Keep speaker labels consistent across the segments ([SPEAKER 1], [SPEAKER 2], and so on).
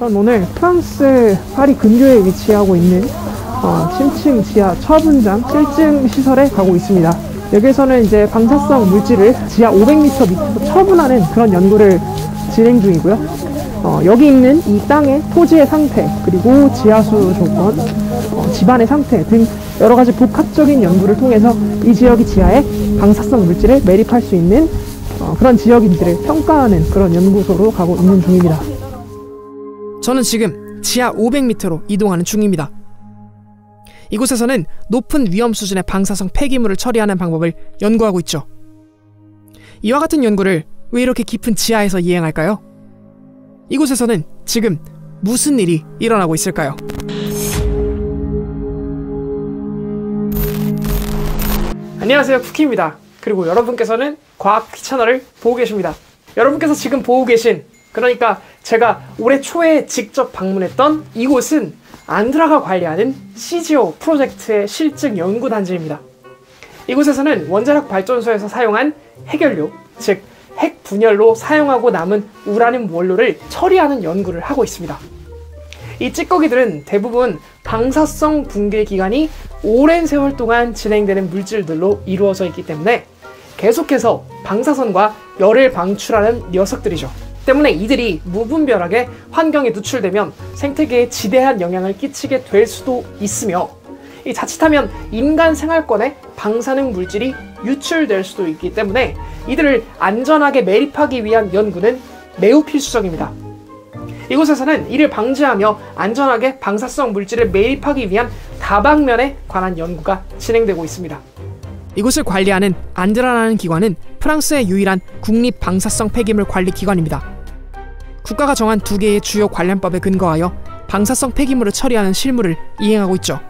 [SPEAKER 1] 전 오늘 프랑스 파리 근교에 위치하고 있는 침층 지하 처분장 실증 시설에 가고 있습니다. 여기에서는 이제 방사성 물질을 지하 500m 밑에서 처분하는 그런 연구를 진행 중이고요. 여기 있는 이 땅의 토지의 상태, 그리고 지하수 조건, 집안의 상태 등 여러 가지 복합적인 연구를 통해서 이 지역이 지하에 방사성 물질을 매립할 수 있는 그런 지역인지를 평가하는 그런 연구소로 가고 있는 중입니다.
[SPEAKER 2] 저는 지금 지하 500m로 이동하는 중입니다. 이곳에서는 높은 위험 수준의 방사성 폐기물을 처리하는 방법을 연구하고 있죠. 이와 같은 연구를 왜 이렇게 깊은 지하에서 이행할까요? 이곳에서는 지금 무슨 일이 일어나고 있을까요?
[SPEAKER 1] 안녕하세요, 쿠키입니다. 그리고 여러분께서는 과학쿠키 채널을 보고 계십니다. 여러분께서 지금 보고 계신, 그러니까 제가 올해 초에 직접 방문했던 이곳은 안드라가 관리하는 CGO 프로젝트의 실증 연구단지입니다. 이곳에서는 원자력 발전소에서 사용한 핵연료, 즉 핵 분열로 사용하고 남은 우라늄 원료를 처리하는 연구를 하고 있습니다. 이 찌꺼기들은 대부분 방사성 붕괴 기간이 오랜 세월 동안 진행되는 물질들로 이루어져 있기 때문에 계속해서 방사선과 열을 방출하는 녀석들이죠. 때문에 이들이 무분별하게 환경에 노출되면 생태계에 지대한 영향을 끼치게 될 수도 있으며, 이 자칫하면 인간 생활권에 방사능 물질이 유출될 수도 있기 때문에 이들을 안전하게 매립하기 위한 연구는 매우 필수적입니다. 이곳에서는 이를 방지하며 안전하게 방사성 물질을 매립하기 위한 다방면에 관한 연구가 진행되고 있습니다.
[SPEAKER 2] 이곳을 관리하는 안드라라는 기관은 프랑스의 유일한 국립 방사성 폐기물 관리 기관입니다. 국가가 정한 2개의 주요 관련법에 근거하여 방사성 폐기물을 처리하는 실무를 이행하고 있죠.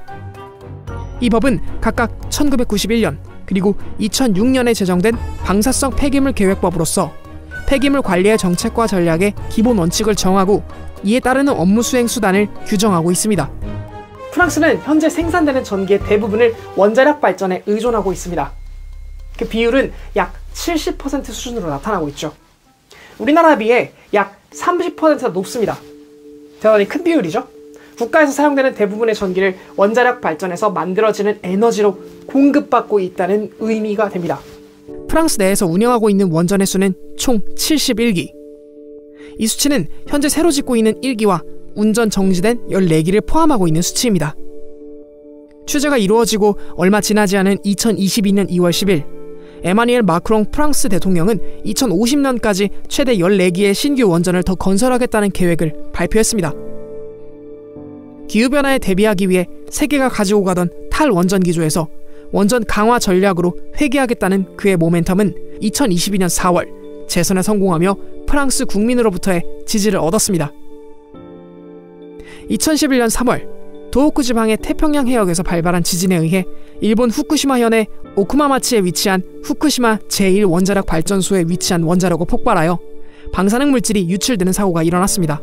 [SPEAKER 2] 이 법은 각각 1991년 그리고 2006년에 제정된 방사성 폐기물 계획법으로서 폐기물 관리의 정책과 전략의 기본 원칙을 정하고 이에 따르는 업무 수행 수단을 규정하고 있습니다.
[SPEAKER 1] 프랑스는 현재 생산되는 전기의 대부분을 원자력 발전에 의존하고 있습니다. 그 비율은 약 70% 수준으로 나타나고 있죠. 우리나라에 비해 약 30%가 높습니다. 대단히 큰 비율이죠. 국가에서 사용되는 대부분의 전기를 원자력 발전에서 만들어지는 에너지로 공급받고 있다는 의미가 됩니다.
[SPEAKER 2] 프랑스 내에서 운영하고 있는 원전의 수는 총 71기. 이 수치는 현재 새로 짓고 있는 1기와 운전 정지된 14기를 포함하고 있는 수치입니다. 취재가 이루어지고 얼마 지나지 않은 2022년 2월 10일 에마뉘엘 마크롱 프랑스 대통령은 2050년까지 최대 14기의 신규 원전을 더 건설하겠다는 계획을 발표했습니다. 기후변화에 대비하기 위해 세계가 가지고 가던 탈원전 기조에서 원전 강화 전략으로 회귀하겠다는 그의 모멘텀은 2022년 4월 재선에 성공하며 프랑스 국민으로부터의 지지를 얻었습니다. 2011년 3월 도호쿠 지방의 태평양 해역에서 발발한 지진에 의해 일본 후쿠시마현의 오쿠마마치에 위치한 후쿠시마 제1원자력 발전소에 위치한 원자력이 폭발하여 방사능 물질이 유출되는 사고가 일어났습니다.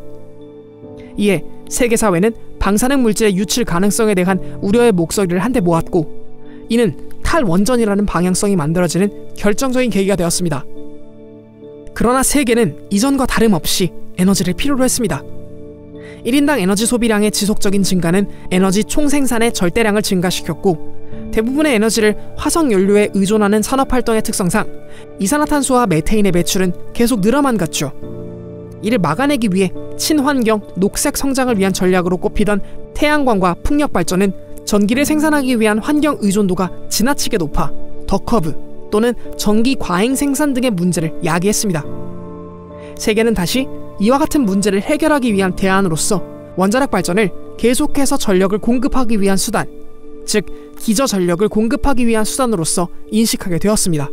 [SPEAKER 2] 이에 세계사회는 방사능 물질의 유출 가능성에 대한 우려의 목소리를 한데 모았고, 이는 탈원전이라는 방향성이 만들어지는 결정적인 계기가 되었습니다. 그러나 세계는 이전과 다름없이 에너지를 필요로 했습니다. 1인당 에너지 소비량의 지속적인 증가는 에너지 총생산의 절대량을 증가시켰고, 대부분의 에너지를 화석연료에 의존하는 산업활동의 특성상 이산화탄소와 메테인의 배출은 계속 늘어만 갔죠. 이를 막아내기 위해 친환경, 녹색 성장을 위한 전략으로 꼽히던 태양광과 풍력 발전은 전기를 생산하기 위한 환경 의존도가 지나치게 높아 덕커브 또는 전기 과잉 생산 등의 문제를 야기했습니다. 세계는 다시 이와 같은 문제를 해결하기 위한 대안으로서 원자력 발전을 계속해서 전력을 공급하기 위한 수단, 즉 기저전력을 공급하기 위한 수단으로서 인식하게 되었습니다.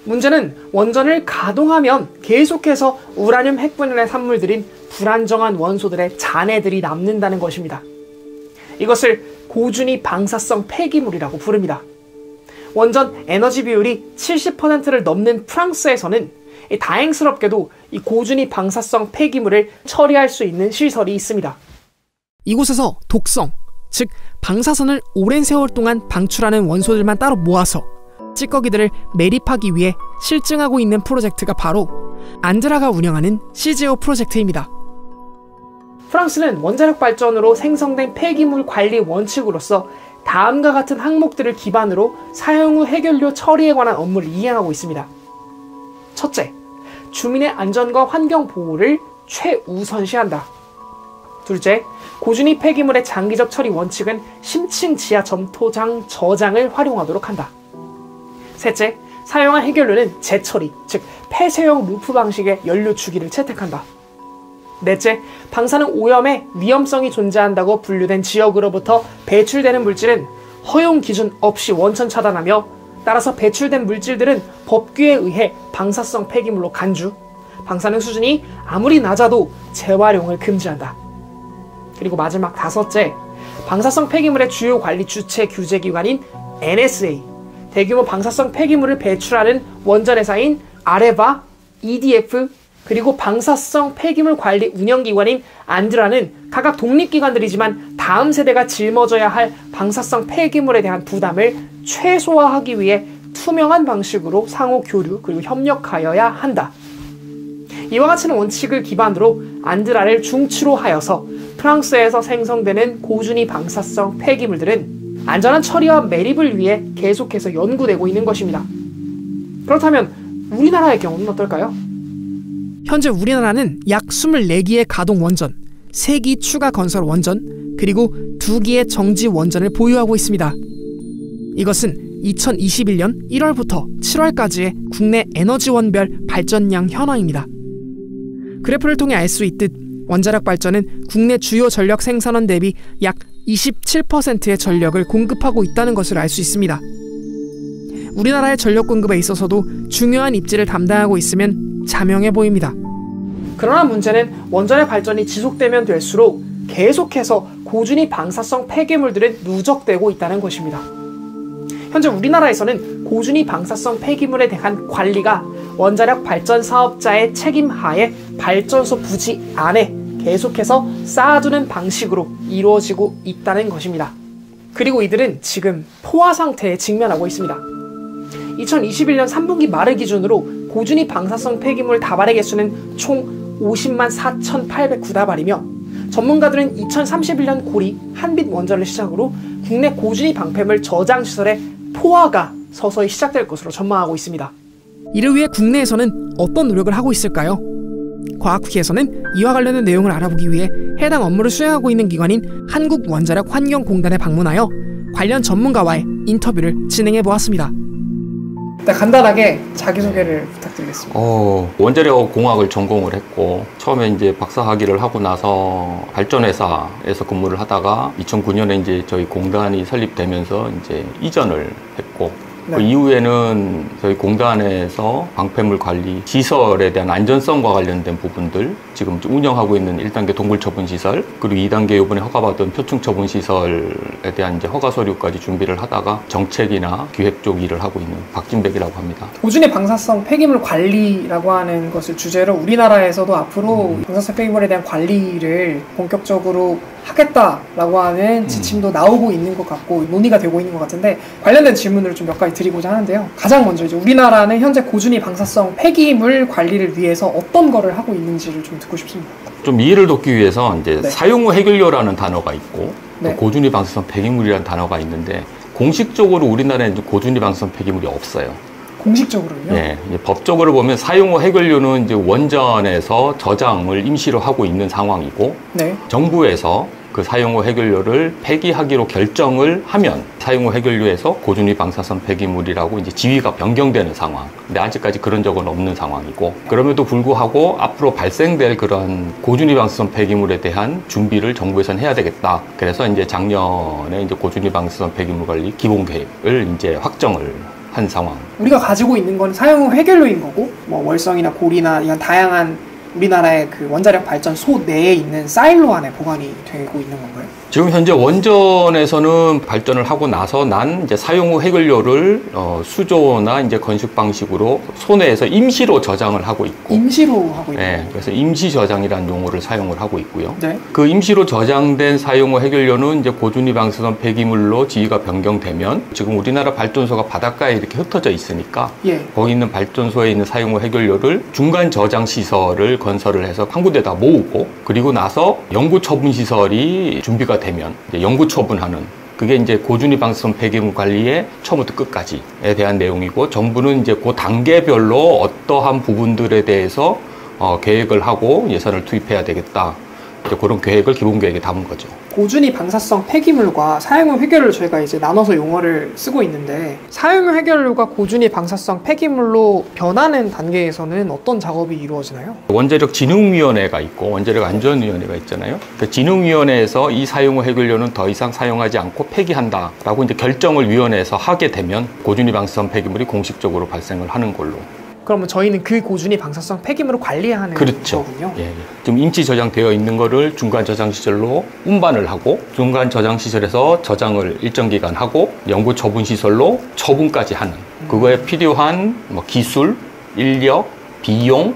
[SPEAKER 1] 문제는 원전을 가동하면 계속해서 우라늄 핵분열의 산물들인 불안정한 원소들의 잔해들이 남는다는 것입니다. 이것을 고준위 방사성 폐기물이라고 부릅니다. 원전 에너지 비율이 70%를 넘는 프랑스에서는 다행스럽게도 이 고준위 방사성 폐기물을 처리할 수 있는 시설이 있습니다.
[SPEAKER 2] 이곳에서 독성, 즉 방사선을 오랜 세월 동안 방출하는 원소들만 따로 모아서 찌꺼기들을 매립하기 위해 실증하고 있는 프로젝트가 바로 안드라가 운영하는 CGO 프로젝트입니다.
[SPEAKER 1] 프랑스는 원자력 발전으로 생성된 폐기물 관리 원칙으로서 다음과 같은 항목들을 기반으로 사용 후 해결료 처리에 관한 업무를 이행하고 있습니다. 첫째, 주민의 안전과 환경 보호를 최우선시한다. 둘째, 고준위 폐기물의 장기적 처리 원칙은 심층 지하 점토장 저장을 활용하도록 한다. 셋째, 사용한 해결료는 재처리, 즉 폐쇄형 루프 방식의 연료 주기를 채택한다. 넷째, 방사능 오염의 위험성이 존재한다고 분류된 지역으로부터 배출되는 물질은 허용 기준 없이 원천 차단하며, 따라서 배출된 물질들은 법규에 의해 방사성 폐기물로 간주, 방사능 수준이 아무리 낮아도 재활용을 금지한다. 그리고 마지막 다섯째, 방사성 폐기물의 주요 관리 주체 규제기관인 NSA, 대규모 방사성 폐기물을 배출하는 원전회사인 아레바, EDF, 그리고 방사성 폐기물 관리 운영기관인 안드라는 각각 독립기관들이지만 다음 세대가 짊어져야 할 방사성 폐기물에 대한 부담을 최소화하기 위해 투명한 방식으로 상호 교류 그리고 협력하여야 한다. 이와 같은 원칙을 기반으로 안드라를 중추로 하여서 프랑스에서 생성되는 고준위 방사성 폐기물들은 안전한 처리와 매립을 위해 계속해서 연구되고 있는 것입니다. 그렇다면 우리나라의 경우는 어떨까요?
[SPEAKER 2] 현재 우리나라는 약 24기의 가동 원전, 3기 추가 건설 원전, 그리고 2기의 정지 원전을 보유하고 있습니다. 이것은 2021년 1월부터 7월까지의 국내 에너지원별 발전량 현황입니다. 그래프를 통해 알 수 있듯 원자력 발전은 국내 주요 전력 생산원 대비 약 27%의 전력을 공급하고 있다는 것을 알 수 있습니다. 우리나라의 전력 공급에 있어서도 중요한 입지를 담당하고 있으면 자명해 보입니다.
[SPEAKER 1] 그러나 문제는 원전의 발전이 지속되면 될수록 계속해서 고준위 방사성 폐기물들은 누적되고 있다는 것입니다. 현재 우리나라에서는 고준위 방사성 폐기물에 대한 관리가 원자력 발전 사업자의 책임 하에 발전소 부지 안에 계속해서 쌓아두는 방식으로 이루어지고 있다는 것입니다. 그리고 이들은 지금 포화 상태에 직면하고 있습니다. 2021년 3분기 말을 기준으로 고준위 방사성 폐기물 다발의 개수는 총 50만 4,809다발이며 전문가들은 2031년 고리 한빛 원전을 시작으로 국내 고준위 방패물 저장 시설의 포화가 서서히 시작될 것으로 전망하고 있습니다.
[SPEAKER 2] 이를 위해 국내에서는 어떤 노력을 하고 있을까요? 과학국에서는 이와 관련된 내용을 알아보기 위해 해당 업무를 수행하고 있는 기관인 한국원자력환경공단에 방문하여 관련 전문가와의 인터뷰를 진행해 보았습니다.
[SPEAKER 1] 간단하게 자기소개를 부탁드리겠습니다.
[SPEAKER 3] 원자력 공학을 전공을 했고 처음에 이제 박사학위를 하고 나서 발전회사에서 근무를 하다가 2009년에 이제 저희 공단이 설립되면서 이제 이전을 했고 그 이후에는 저희 공단에서 방패물 관리 시설에 대한 안전성과 관련된 부분들 지금 운영하고 있는 1단계 동굴 처분 시설 그리고 2단계 이번에 허가받은 표층 처분 시설에 대한 이제 허가 서류까지 준비를 하다가 정책이나 기획 쪽 일을 하고 있는 박진백이라고 합니다.
[SPEAKER 1] 고준위 방사성 폐기물 관리라고 하는 것을 주제로 우리나라에서도 앞으로 방사성 폐기물에 대한 관리를 본격적으로 하겠다라고 하는 지침도 나오고 있는 것 같고 논의가 되고 있는 것 같은데 관련된 질문을 좀 몇 가지 드리고자 하는데요. 가장 먼저 이제 우리나라는 현재 고준위 방사성 폐기물 관리를 위해서 어떤 거를 하고 있는지를 좀 듣고 싶습니다.
[SPEAKER 3] 좀 이해를 돕기 위해서 이제 사용 후 해결료라는 단어가 있고 또 고준위 방사성 폐기물이라는 단어가 있는데 공식적으로 우리나라에는 고준위 방사성 폐기물이 없어요.
[SPEAKER 1] 공식적으로요?
[SPEAKER 3] 네, 이제 법적으로 보면 사용 후 해결료는 이제 원전에서 저장을 임시로 하고 있는 상황이고, 정부에서 그 사용 후 해결료를 폐기하기로 결정을 하면 사용 후 해결료에서 고준위 방사성 폐기물이라고 이제 지위가 변경되는 상황. 근데 아직까지 그런 적은 없는 상황이고, 그럼에도 불구하고 앞으로 발생될 그런 고준위 방사성 폐기물에 대한 준비를 정부에서는 해야 되겠다. 그래서 이제 작년에 이제 고준위 방사성 폐기물 관리 기본 계획을 이제 확정을 한 상황.
[SPEAKER 1] 우리가 가지고 있는 건 사용 후 해결료인 거고, 뭐 월성이나 고리나 이런 다양한 우리나라의 그 원자력 발전소 내에 있는 사일로 안에 보관이 되고 있는 건가요?
[SPEAKER 3] 지금 현재 원전에서는 발전을 하고 나서 난 이제 사용 후 해결료를 수조나 이제 건식 방식으로 소내에서 임시로 저장을 하고 있고.
[SPEAKER 1] 임시로 하고 있는.
[SPEAKER 3] 네, 그래서 임시 저장이라는 용어를 사용을 하고 있고요.
[SPEAKER 1] 네.
[SPEAKER 3] 그 임시로 저장된 사용 후 해결료는 이제 고준위 방사성 폐기물로 지위가 변경되면 지금 우리나라 발전소가 바닷가에 이렇게 흩어져 있으니까 거기 있는 발전소에 있는 사용 후 해결료를 중간 저장 시설을 건설을 해서 한 군데다 모으고, 그리고 나서 영구 처분 시설이 준비가 되면 이제 영구 처분하는, 그게 이제 고준위 방사성 폐기물 관리의 처음부터 끝까지에 대한 내용이고, 정부는 이제 그 단계별로 어떠한 부분들에 대해서 계획을 하고 예산을 투입해야 되겠다. 이제 그런 계획을 기본 계획에 담은 거죠.
[SPEAKER 1] 고준위 방사성 폐기물과 사용용 해결료 저희가 이제 나눠서 용어를 쓰고 있는데, 사용용 해결료가 고준위 방사성 폐기물로 변하는 단계에서는 어떤 작업이 이루어지나요?
[SPEAKER 3] 원자력 진흥위원회가 있고 원자력 안전위원회가 있잖아요. 그 진흥위원회에서 이 사용용 해결료는 더 이상 사용하지 않고 폐기한다라고 이제 결정을 위원회에서 하게 되면 고준위 방사성 폐기물이 공식적으로 발생을 하는 걸로.
[SPEAKER 1] 그러면 저희는 그 고준위 방사성 폐기물을 관리해야 하는
[SPEAKER 3] 그렇죠.
[SPEAKER 1] 거군요.
[SPEAKER 3] 예, 예. 지금 임시 저장되어 있는 거를 중간 저장 시설로 운반을 하고, 중간 저장 시설에서 저장을 일정 기간 하고, 영구 처분 시설로 처분까지 하는, 그거에 필요한 뭐 기술, 인력, 비용,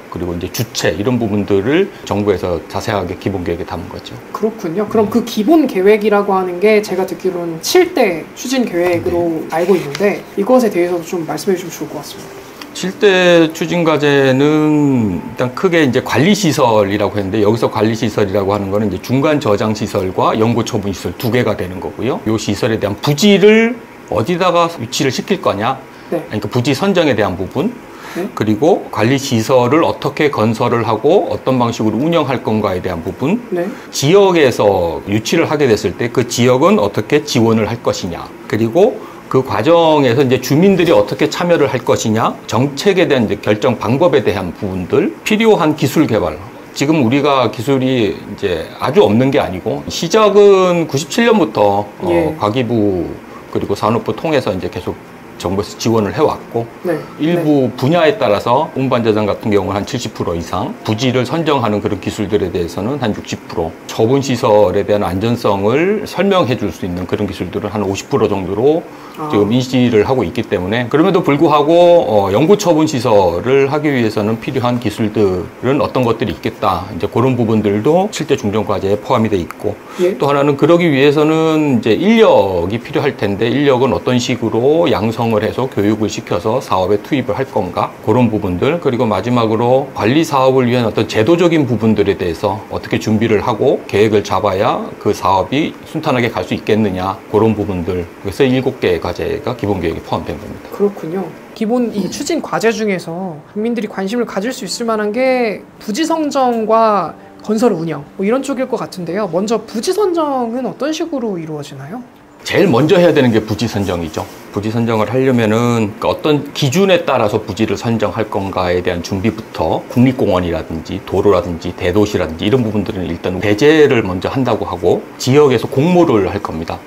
[SPEAKER 3] 그리고 이제 주체, 이런 부분들을 정부에서 자세하게 기본 계획에 담은 거죠.
[SPEAKER 1] 그렇군요. 그럼 그 기본 계획이라고 하는 게 제가 듣기로는 7대 추진 계획으로 알고 있는데, 이것에 대해서도 좀 말씀해 주시면 좋을 것 같습니다.
[SPEAKER 3] 7대 추진 과제는 일단 크게 이제 관리시설이라고 했는데, 여기서 관리시설이라고 하는 거는 이제 중간 저장 시설과 영구 처분 시설 두 개가 되는 거고요. 이 시설에 대한 부지를 어디다가 위치를 시킬 거냐,
[SPEAKER 1] 네.
[SPEAKER 3] 그러니까 부지 선정에 대한 부분,
[SPEAKER 1] 네.
[SPEAKER 3] 그리고 관리시설을 어떻게 건설을 하고 어떤 방식으로 운영할 건가에 대한 부분,
[SPEAKER 1] 네.
[SPEAKER 3] 지역에서 유치를 하게 됐을 때 그 지역은 어떻게 지원을 할 것이냐, 그리고 그 과정에서 이제 주민들이 어떻게 참여를 할 것이냐, 정책에 대한 이제 결정 방법에 대한 부분들, 필요한 기술 개발. 지금 우리가 기술이 이제 아주 없는 게 아니고, 시작은 97년부터
[SPEAKER 1] 예.
[SPEAKER 3] 과기부 그리고 산업부 통해서 이제 계속 정부에서 지원을 해왔고,
[SPEAKER 1] 네.
[SPEAKER 3] 일부 분야에 따라서 운반저장 같은 경우는 한 70% 이상, 부지를 선정하는 그런 기술들에 대해서는 한 60%, 처분시설에 대한 안전성을 설명해 줄 수 있는 그런 기술들은 한 50% 정도로 지금 인지를 하고 있기 때문에, 그럼에도 불구하고 영구 처분 시설을 하기 위해서는 필요한 기술들은 어떤 것들이 있겠다, 이제 그런 부분들도 7대 중점 과제에 포함이 돼 있고,
[SPEAKER 1] 예.
[SPEAKER 3] 또 하나는 그러기 위해서는 이제 인력이 필요할 텐데, 인력은 어떤 식으로 양성을 해서 교육을 시켜서 사업에 투입을 할 건가, 그런 부분들. 그리고 마지막으로 관리 사업을 위한 어떤 제도적인 부분들에 대해서 어떻게 준비를 하고 계획을 잡아야 그 사업이 순탄하게 갈 수 있겠느냐, 그런 부분들. 그래서 7개의 과제가 기본 계획에 포함된 겁니다.
[SPEAKER 1] 그렇군요. 기본 이 추진 과제 중에서 국민들이 관심을 가질 수 있을 만한 게 부지 선정과 건설 운영, 뭐 이런 쪽일 것 같은데요. 먼저 부지 선정은 어떤 식으로 이루어지나요?
[SPEAKER 3] 제일 먼저 해야 되는 게 부지 선정이죠. 부지 선정을 하려면은 어떤 기준에 따라서 부지를 선정할 건가에 대한 준비부터, 국립공원이라든지 도로라든지 대도시라든지 이런 부분들은 일단 배제를 먼저 한다고 하고, 지역에서 공모를 할 겁니다.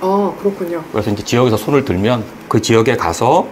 [SPEAKER 1] 아, 그렇군요.
[SPEAKER 3] 그래서 이제 지역에서 손을 들면 그 지역에 가서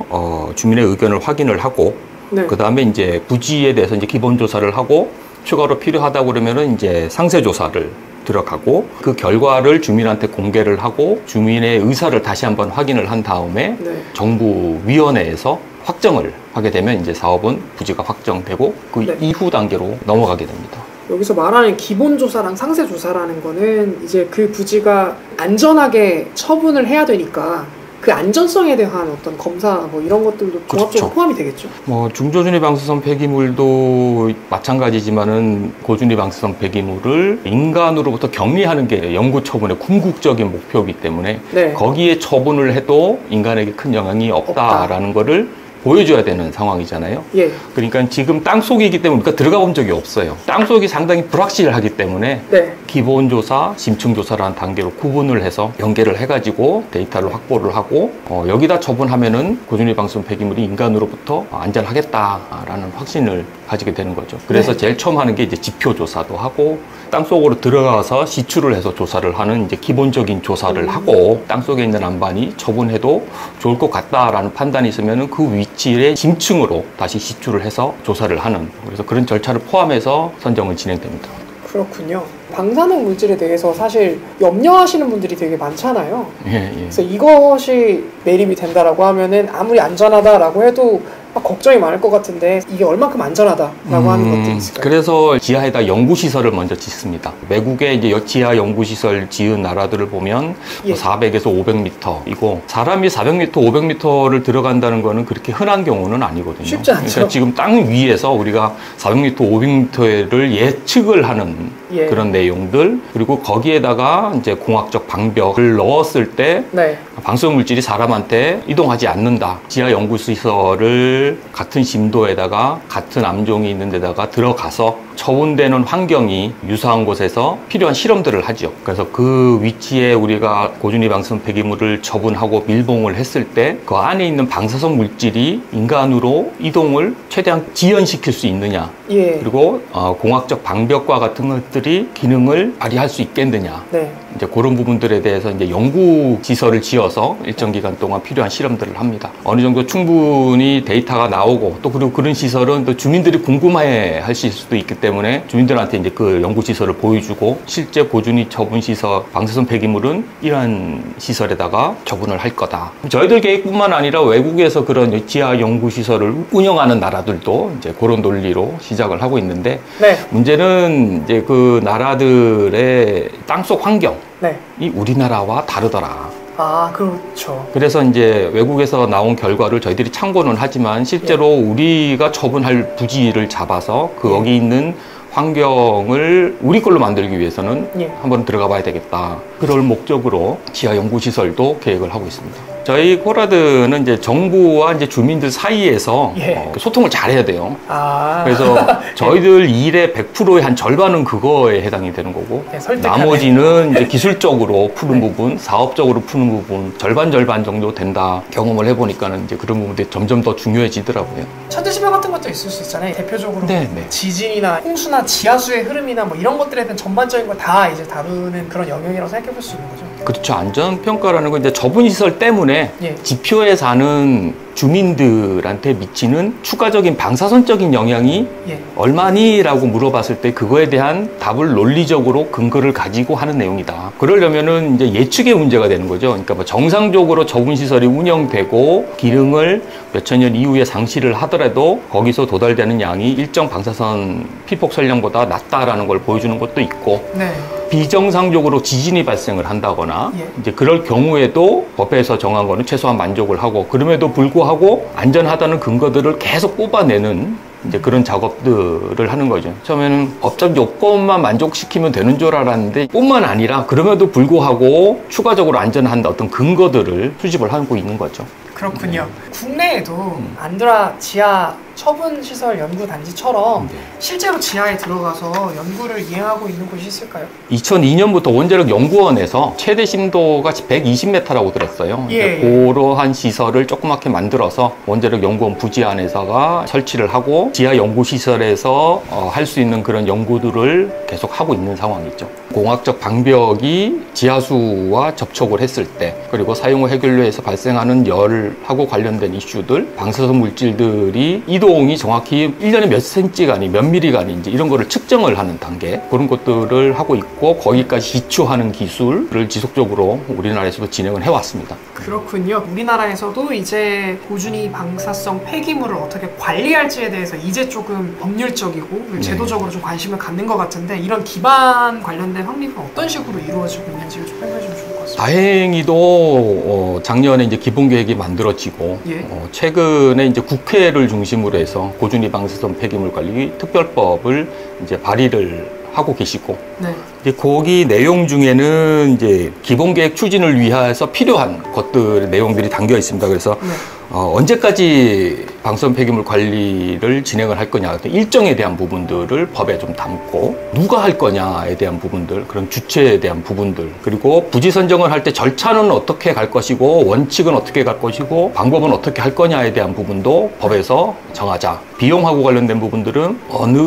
[SPEAKER 3] 주민의 의견을 확인을 하고,
[SPEAKER 1] 네.
[SPEAKER 3] 그 다음에 이제 부지에 대해서 이제 기본 조사를 하고, 추가로 필요하다고 그러면은 이제 상세 조사를 들어가고, 그 결과를 주민한테 공개를 하고 주민의 의사를 다시 한번 확인을 한 다음에
[SPEAKER 1] 네.
[SPEAKER 3] 정부위원회에서 확정을 하게 되면 이제 사업은 부지가 확정되고 그
[SPEAKER 1] 네.
[SPEAKER 3] 이후 단계로 넘어가게 됩니다.
[SPEAKER 1] 여기서 말하는 기본조사랑 상세조사라는 거는 이제 그 부지가 안전하게 처분을 해야 되니까 그 안전성에 대한 어떤 검사 뭐 이런 것들도 종합적으로
[SPEAKER 3] 그렇죠.
[SPEAKER 1] 포함이 되겠죠.
[SPEAKER 3] 뭐 중저준위 방사성 폐기물도 마찬가지지만은 고준위 방사성 폐기물을 인간으로부터 격리하는 게 영구 처분의 궁극적인 목표이기 때문에
[SPEAKER 1] 네.
[SPEAKER 3] 거기에 처분을 해도 인간에게 큰 영향이 없다라는 거를 보여줘야 되는 상황이잖아요.
[SPEAKER 1] 예.
[SPEAKER 3] 그러니까 지금 땅속이기 때문에 우리가 들어가 본 적이 없어요. 땅속이 상당히 불확실하기 때문에
[SPEAKER 1] 네.
[SPEAKER 3] 기본조사, 심층조사라는 단계로 구분을 해서 연계를 해가지고 데이터를 확보를 하고 여기다 처분하면은 고준위 방사성 폐기물이 인간으로부터 안전하겠다라는 확신을 가지게 되는 거죠. 그래서
[SPEAKER 1] 네.
[SPEAKER 3] 제일 처음 하는 게 이제 지표조사도 하고 땅속으로 들어가서 시추를 해서 조사를 하는 이제 기본적인 조사를 하고, 땅속에 있는 안반이 처분해도 좋을 것 같다라는 판단이 있으면은 그 위치의 심층으로 다시 시추를 해서 조사를 하는, 그래서 그런 절차를 포함해서 선정은 진행됩니다.
[SPEAKER 1] 그렇군요. 방사능 물질에 대해서 사실 염려하시는 분들이 되게 많잖아요.
[SPEAKER 3] 예, 예.
[SPEAKER 1] 그래서 이것이 매립이 된다라고 하면은 아무리 안전하다라고 해도 걱정이 많을 것 같은데 이게 얼마큼 안전하다라고 하는 것들이 있을까요?
[SPEAKER 3] 그래서 지하에다 연구시설을 먼저 짓습니다. 외국의 이제 지하 연구시설 지은 나라들을 보면
[SPEAKER 1] 예.
[SPEAKER 3] 400에서 500m이고 사람이 400m, 500m를 들어간다는 거는 그렇게 흔한 경우는 아니거든요.
[SPEAKER 1] 쉽지 않죠.
[SPEAKER 3] 그러니까 지금 땅 위에서 우리가 400m, 500m를 예측을 하는
[SPEAKER 1] 예.
[SPEAKER 3] 그런 내용들, 그리고 거기에다가 이제 공학적 방벽을 넣었을 때
[SPEAKER 1] 네.
[SPEAKER 3] 방사성 물질이 사람한테 이동하지 않는다. 지하 연구시설을 같은 심도에다가 같은 암종이 있는 데다가 들어가서 처분되는 환경이 유사한 곳에서 필요한 실험들을 하죠. 그래서 그 위치에 우리가 고준위 방사성 폐기물을 처분하고 밀봉을 했을 때 그 안에 있는 방사성 물질이 인간으로 이동을 최대한 지연시킬 수 있느냐.
[SPEAKER 1] 예.
[SPEAKER 3] 그리고 공학적 방벽과 같은 것들이 기능을 발휘할 수 있겠느냐.
[SPEAKER 1] 네.
[SPEAKER 3] 이제 그런 부분들에 대해서 이제 연구 시설을 지어서 일정 기간 동안 필요한 실험들을 합니다. 어느 정도 충분히 데이터가 나오고 또 그리고 그런 시설은 또 주민들이 궁금해 하실 수도 있기 때문에 주민들한테 이제 그 연구 시설을 보여주고 실제 고준위 처분 시설 방사성 폐기물은 이러한 시설에다가 처분을 할 거다. 저희들 계획뿐만 아니라 외국에서 그런 지하 연구 시설을 운영하는 나라들도 이제 그런 논리로 시작을 하고 있는데
[SPEAKER 1] 네.
[SPEAKER 3] 문제는 이제 그 나라들의 땅속 환경
[SPEAKER 1] 네.
[SPEAKER 3] 이 우리나라와 다르더라.
[SPEAKER 1] 아, 그렇죠.
[SPEAKER 3] 그래서 이제 외국에서 나온 결과를 저희들이 참고는 하지만 실제로 우리가 처분할 부지를 잡아서 그 여기 있는 환경을 우리 걸로 만들기 위해서는
[SPEAKER 1] 예.
[SPEAKER 3] 한번 들어가 봐야 되겠다. 그럴 목적으로 지하 연구시설도 계획을 하고 있습니다. 저희 코라드는 이제 정부와 이제 주민들 사이에서
[SPEAKER 1] 예.
[SPEAKER 3] 소통을 잘 해야 돼요.
[SPEAKER 1] 아.
[SPEAKER 3] 그래서 저희들 일의 100%의 한 절반은 그거에 해당이 되는 거고
[SPEAKER 1] 네, 설득하네.
[SPEAKER 3] 나머지는 이제 기술적으로 푸는 부분, 사업적으로 푸는 부분 절반 정도 된다. 경험을 해보니까는 이제 그런 부분들이 점점 더 중요해지더라고요.
[SPEAKER 1] 천재지변 같은 것도 있을 수 있잖아요. 대표적으로
[SPEAKER 3] 네.
[SPEAKER 1] 지진이나 홍수나 지하수의 흐름이나 뭐 이런 것들에 대한 전반적인 걸 다 이제 다루는 그런 영역이라고 생각해 볼 수 있는 거죠.
[SPEAKER 3] 그렇죠. 안전평가라는 건 이제 처분시설 때문에
[SPEAKER 1] 예.
[SPEAKER 3] 지표에 사는 주민들한테 미치는 추가적인 방사선적인 영향이
[SPEAKER 1] 예.
[SPEAKER 3] 얼마니라고 물어봤을 때 그거에 대한 답을 논리적으로 근거를 가지고 하는 내용이다. 그러려면은 이제 예측의 문제가 되는 거죠. 그러니까 뭐 정상적으로 처분시설이 운영되고 기능을 몇천 년 이후에 상실을 하더라도 거기서 도달되는 양이 일정 방사선 피폭 설량보다 낮다라는 걸 보여주는 것도 있고
[SPEAKER 1] 네.
[SPEAKER 3] 비정상적으로 지진이 발생을 한다거나
[SPEAKER 1] 예.
[SPEAKER 3] 이제 그럴 경우에도 법에서 정한 거는 최소한 만족을 하고 그럼에도 불구하고 안전하다는 근거들을 계속 뽑아내는 이제 그런 작업들을 하는 거죠. 처음에는 법적 요건만 만족시키면 되는 줄 알았는데 뿐만 아니라 그럼에도 불구하고 추가적으로 안전한 어떤 근거들을 수집을 하고 있는 거죠.
[SPEAKER 1] 그렇군요. 국내에도 안드라 지하 처분시설 연구단지처럼 실제로 지하에 들어가서 연구를 이행하고 있는 곳이 있을까요?
[SPEAKER 3] 2002년부터 원자력 연구원에서 최대 심도가 120m라고 들었어요.
[SPEAKER 1] 예.
[SPEAKER 3] 그러한 시설을 조그맣게 만들어서 원자력 연구원 부지 안에서가 설치를 하고 지하 연구시설에서 할 수 있는 그런 연구들을 계속 하고 있는 상황이죠. 공학적 방벽이 지하수와 접촉을 했을 때 그리고 사용 후 해결료에서 발생하는 열하고 관련된 이슈들 방사선 물질들이 이동이 정확히 1년에 몇 cm가니 몇 밀리가니 이런 거를 측정을 하는 단계 그런 것들을 하고 있고 거기까지 기초하는 기술을 지속적으로 우리나라에서도 진행을 해왔습니다.
[SPEAKER 1] 그렇군요. 우리나라에서도 이제 고준위 방사성 폐기물을 어떻게 관리할지에 대해서 이제 조금 법률적이고 제도적으로 좀 관심을 갖는 것 같은데 이런 기반 관련된 확립은 어떤 식으로 이루어지고 있는지를 좀 설명해 주면 좋을 것 같습니다.
[SPEAKER 3] 다행히도 작년에 이제 기본 계획이 만들어지고
[SPEAKER 1] 예.
[SPEAKER 3] 최근에 이제 국회를 중심으로 해서 고준위 방사성 폐기물 관리 특별법을 이제 발의를 하고 계시고
[SPEAKER 1] 네.
[SPEAKER 3] 이제 거기 내용 중에는 이제 기본 계획 추진을 위해서 필요한 것들 내용들이 담겨 있습니다. 그래서
[SPEAKER 1] 네.
[SPEAKER 3] 언제까지 방사선 폐기물 관리를 진행을 할 거냐 일정에 대한 부분들을 법에 좀 담고 누가 할 거냐에 대한 부분들 그런 주체에 대한 부분들 그리고 부지 선정을 할 때 절차는 어떻게 갈 것이고 원칙은 어떻게 갈 것이고 방법은 어떻게 할 거냐에 대한 부분도 법에서 정하자. 비용하고 관련된 부분들은 어느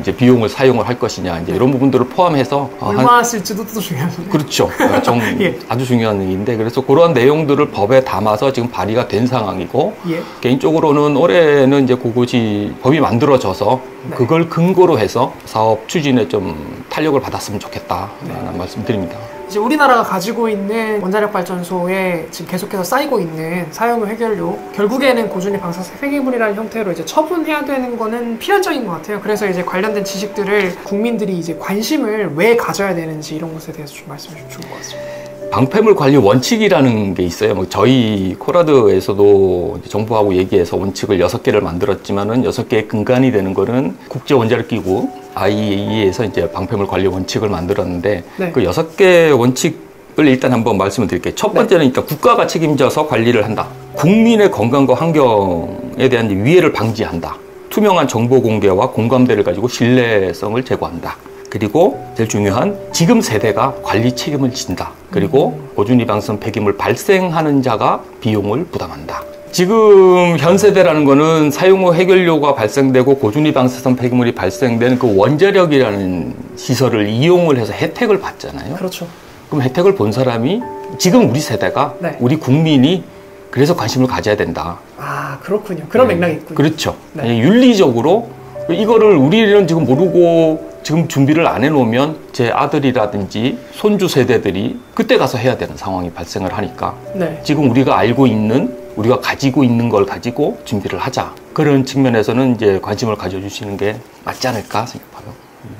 [SPEAKER 3] 이제 비용을 사용을 할 것이냐 이제 이런 부분들을 포함해서
[SPEAKER 1] 얼마나 쓸지도 또 중요하죠.
[SPEAKER 3] 그렇죠.
[SPEAKER 1] 예.
[SPEAKER 3] 아주 중요한 얘기인데 그래서 그러한 내용들을 법에 담아서 지금 발의가 된 상황. 상황이고
[SPEAKER 1] 예.
[SPEAKER 3] 개인적으로는 올해는 이제 그것이 법이 만들어져서
[SPEAKER 1] 네.
[SPEAKER 3] 그걸 근거로 해서 사업 추진에 좀 탄력을 받았으면 좋겠다라는 말씀드립니다.
[SPEAKER 1] 이제 우리나라가 가지고 있는 원자력 발전소에 지금 계속해서 쌓이고 있는 사용료 해결료, 결국에는 고준위 방사성 폐기물이라는 형태로 이제 처분해야 되는 거는 필연적인 것 같아요. 그래서 이제 관련된 지식들을 국민들이 이제 관심을 왜 가져야 되는지 이런 것에 대해서 좀 말씀을 좀 주는 것 같습니다.
[SPEAKER 3] 방패물 관리 원칙이라는 게 있어요. 뭐 저희 코라드에서도 정부하고 얘기해서 원칙을 6개를 만들었지만은 6개의 근간이 되는 거는 국제원자력기구 IAEA에서 이제 방패물 관리 원칙을 만들었는데
[SPEAKER 1] 네.
[SPEAKER 3] 그 6개 원칙을 일단 한번 말씀을 드릴게요. 첫 번째는 일단 국가가 책임져서 관리를 한다. 국민의 건강과 환경에 대한 위해를 방지한다. 투명한 정보 공개와 공감대를 가지고 신뢰성을 제고한다. 그리고 제일 중요한 지금 세대가 관리 책임을 진다. 그리고 고준위 방사성 폐기물 발생하는 자가 비용을 부담한다. 지금 현 세대라는 거는 사용 후 해결료가 발생되고 고준위 방사성 폐기물이 발생되는 그 원자력이라는 시설을 이용을 해서 혜택을 받잖아요.
[SPEAKER 1] 그렇죠.
[SPEAKER 3] 그럼 혜택을 본 사람이 지금 우리 세대가
[SPEAKER 1] 네.
[SPEAKER 3] 우리 국민이 그래서 관심을 가져야 된다.
[SPEAKER 1] 아, 그렇군요. 그런 맥락이 있군요.
[SPEAKER 3] 그렇죠.
[SPEAKER 1] 네.
[SPEAKER 3] 윤리적으로 이거를 우리는 지금 모르고 지금 준비를 안 해놓으면 제 아들이라든지 손주 세대들이 그때 가서 해야 되는 상황이 발생을 하니까
[SPEAKER 1] 네.
[SPEAKER 3] 지금 우리가 알고 있는 우리가 가지고 있는 걸 가지고 준비를 하자. 그런 측면에서는 이제 관심을 가져주시는 게 맞지 않을까 생각해요.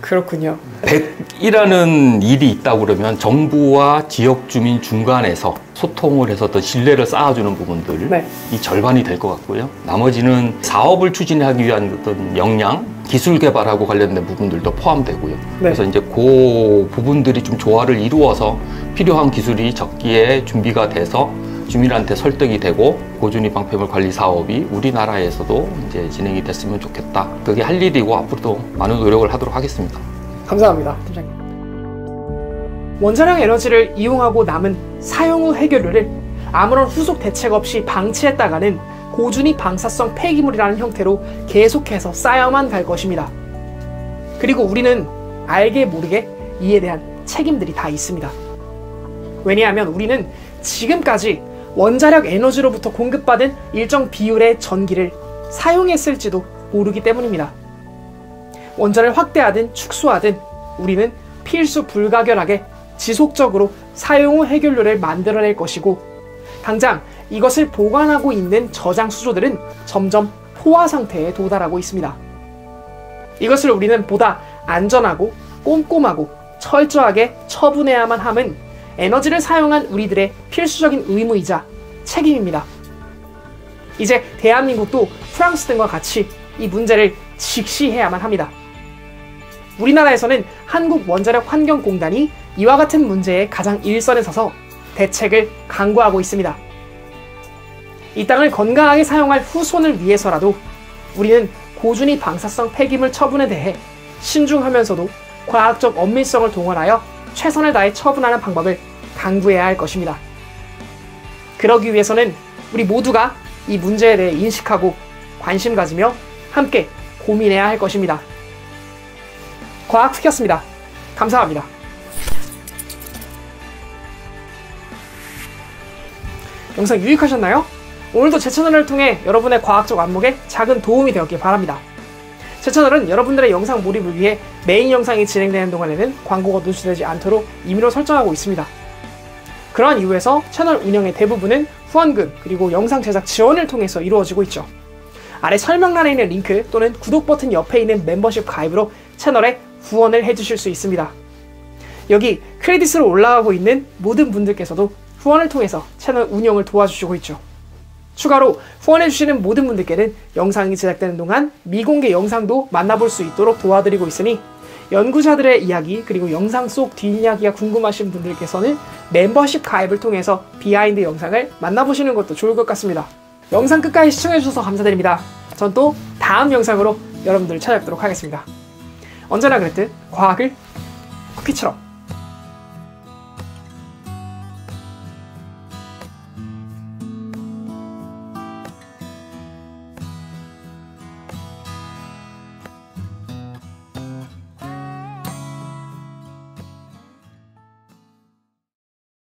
[SPEAKER 1] 그렇군요.
[SPEAKER 3] 100이라는 일이 있다고 그러면 정부와 지역 주민 중간에서 소통을 해서 어떤 신뢰를 쌓아주는 부분들
[SPEAKER 1] 네.
[SPEAKER 3] 이 절반이 될 것 같고요. 나머지는 사업을 추진하기 위한 어떤 역량, 기술 개발하고 관련된 부분들도 포함되고요.
[SPEAKER 1] 네.
[SPEAKER 3] 그래서 이제 그 부분들이 좀 조화를 이루어서 필요한 기술이 적기에 준비가 돼서 주민한테 설득이 되고 고준위 방패물 관리 사업이 우리나라에서도 이제 진행이 됐으면 좋겠다. 그게 할 일이고 앞으로도 많은 노력을 하도록 하겠습니다.
[SPEAKER 1] 감사합니다, 팀장님. 원자력 에너지를 이용하고 남은 사용 후 해결료를 아무런 후속 대책 없이 방치했다가는 고준위 방사성 폐기물이라는 형태로 계속해서 쌓여만 갈 것입니다. 그리고 우리는 알게 모르게 이에 대한 책임들이 다 있습니다. 왜냐하면 우리는 지금까지 원자력 에너지로부터 공급받은 일정 비율의 전기를 사용했을지도 모르기 때문입니다. 원자를 확대하든 축소하든 우리는 필수 불가결하게 지속적으로 사용 후 해결료를 만들어낼 것이고 당장 이것을 보관하고 있는 저장 수조들은 점점 포화 상태에 도달하고 있습니다. 이것을 우리는 보다 안전하고 꼼꼼하고 철저하게 처분해야만 함은 에너지를 사용한 우리들의 필수적인 의무이자 책임입니다. 이제 대한민국도 프랑스 등과 같이 이 문제를 직시해야만 합니다. 우리나라에서는 한국원자력환경공단이 이와 같은 문제에 가장 일선에 서서 대책을 강구하고 있습니다. 이 땅을 건강하게 사용할 후손을 위해서라도 우리는 고준위 방사성 폐기물 처분에 대해 신중하면서도 과학적 엄밀성을 동원하여 최선을 다해 처분하는 방법을 강구해야 할 것입니다. 그러기 위해서는 우리 모두가 이 문제에 대해 인식하고 관심 가지며 함께 고민해야 할 것입니다. 과학스키였습니다. 감사합니다. 영상 유익하셨나요? 오늘도 제 채널을 통해 여러분의 과학적 안목에 작은 도움이 되었길 바랍니다. 제 채널은 여러분들의 영상 몰입을 위해 메인 영상이 진행되는 동안에는 광고가 노출되지 않도록 임의로 설정하고 있습니다. 그러한 이유에서 채널 운영의 대부분은 후원금 그리고 영상 제작 지원을 통해서 이루어지고 있죠. 아래 설명란에 있는 링크 또는 구독 버튼 옆에 있는 멤버십 가입으로 채널에 후원을 해주실 수 있습니다. 여기 크레딧으로 올라가고 있는 모든 분들께서도 후원을 통해서 채널 운영을 도와주시고 있죠. 추가로 후원해주시는 모든 분들께는 영상이 제작되는 동안 미공개 영상도 만나볼 수 있도록 도와드리고 있으니 연구자들의 이야기 그리고 영상 속 뒷이야기가 궁금하신 분들께서는 멤버십 가입을 통해서 비하인드 영상을 만나보시는 것도 좋을 것 같습니다. 영상 끝까지 시청해주셔서 감사드립니다. 전 또 다음 영상으로 여러분들을 찾아뵙도록 하겠습니다. 언제나 그랬듯 과학을 쿠키처럼